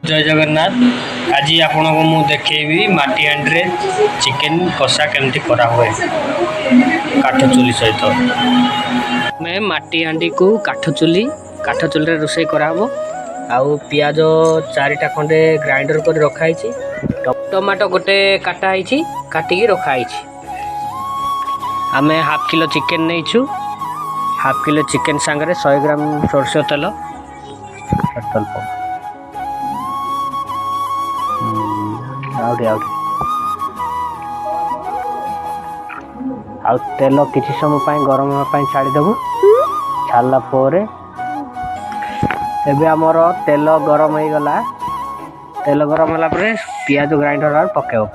जय जगन्नाथ। आज आपण को मु देखेबी माटी हांडी चिकेन कषा केमती करा हुए काठ चुली सहित। मैं माटी हांडी को काठ चुली रे रोषे करा हबो। आउ पियाज 4टा खंडे ग्राइंडर कर रखाई। टमाटो गोटे काटा है काटिकी रखाई। आमे हाफ किलो चिकेन नहीं हाफ किलो चिकेन सांगरे 100 ग्राम सरसों तेल आउ तेल किसी समय गरम होगा छाड़देबू। छाड़ला एबे आमर तेल गरम हो गला। तेल गरम होला परे पियाज ग्राइंडर पकेब।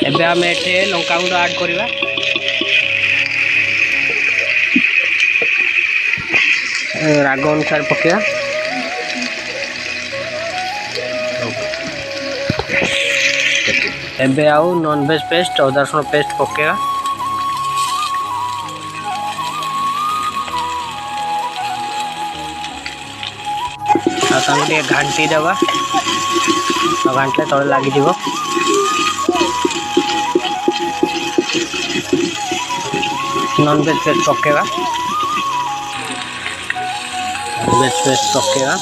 एबे आम एठे लंका गुंड ऐड करवा। राग अनुसार पकेगा। एबे आउ नॉनवेज पेस्ट अदा रसुण पेस्ट पकेगा। घाटी देवा घाटे तले लगी नॉनवेज पेस्ट पकेगा। नॉनवेज पेस्ट पकेगा।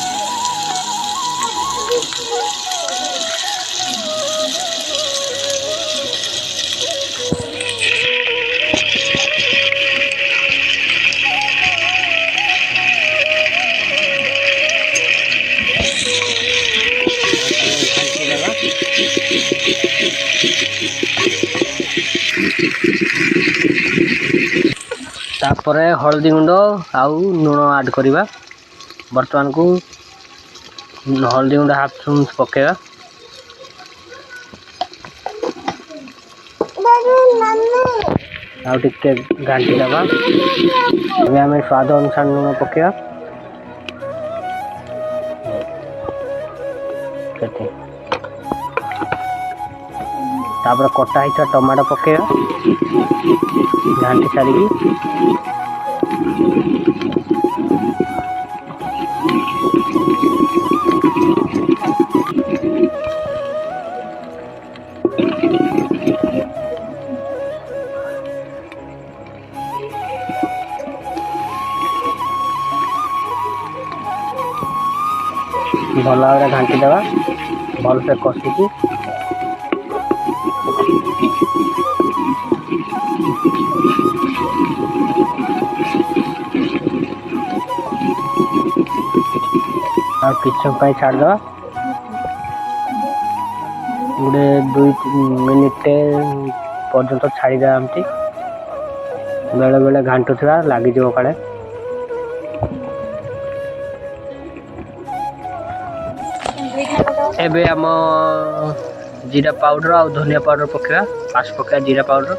तापर हल्दी गुंड आउ लुण ऐड करवा। बर्तमान को हल्दी गुंड हाफ स्पून पकेगा। आउ टिके घाटी दबा। आम स्वाद अनुसार लुण पकेगा। तापर कटा ही टमाटो पकेगा। घाटी सारिकी भल भाव घाटी देवा। भल से कषिकी और किछ समय छाड़देवा। गोटे 2 मिनिट पर्यंत छाड़ीदे। आमती बेले बेले घाटुवा लगिज काले। एबे आम जीरा पाउडर और धनिया पाउडर पकेगा। फास्ट पकेगा जीरा पाउडर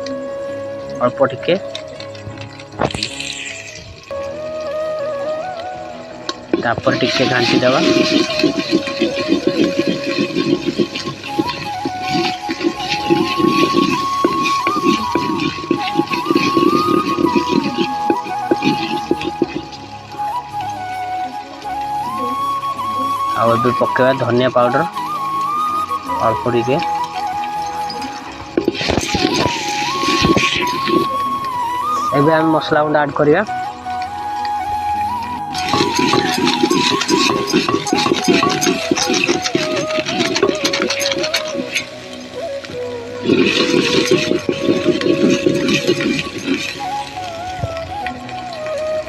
अल्प टिके। तापर टिके घाटी देवा। और पकेगा धनिया पाउडर अल्प टिके। एबे हम मसला गुंड ऐड करिया।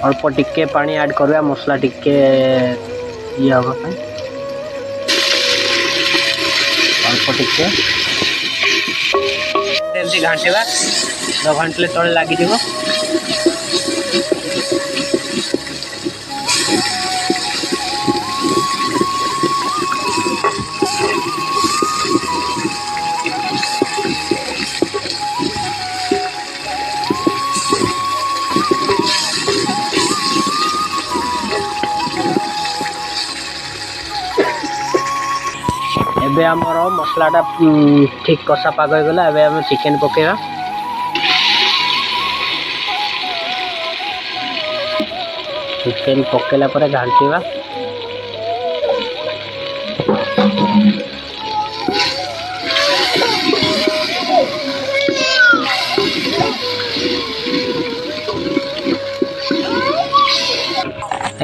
अल्प टिके पानी ऐड करवा। मसला टिके ये हवा अल्प टिके घाटिवा। दो घंटे तले लगिज। एबे आमर मसलाटा ठीक कषा पाग हो गला। एबे हम चिकेन पकेवा। चिकेन पकेला पर घांटीवा।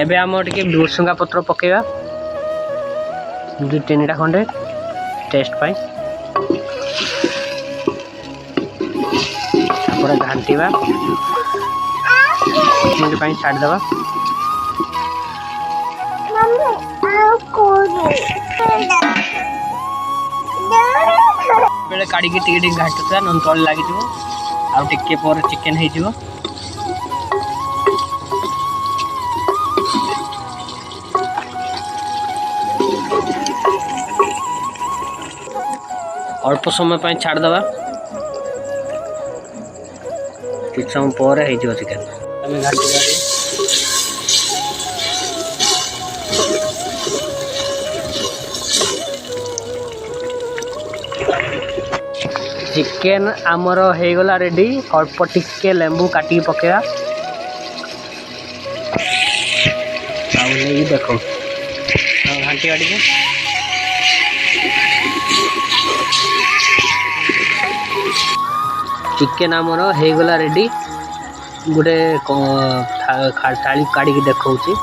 एबे हम टिके भृसंगा पत्र पकेवा 2-3टा खंडे टेस्ट पाई। तापर घांटीवा 1 मिनिट पाई छाड़ देवा। बेले काढ़ी के टिके टिके घांटुता नन तळे लागि दिवो। आ टिके पर चिकेन हे दिवो। अल्प समय पर छाड़ दवा। किछ समय पर हे जो चिकेन हम घाटी गाड़ी चिकेन आमर हो गला रेडी। अल्प टिके लेंबू काटी पकेवा। देखो घाटी गाड़ी के चिकेन आमर हो गला रेडी। गोटे थाली काढ़ी देखौची।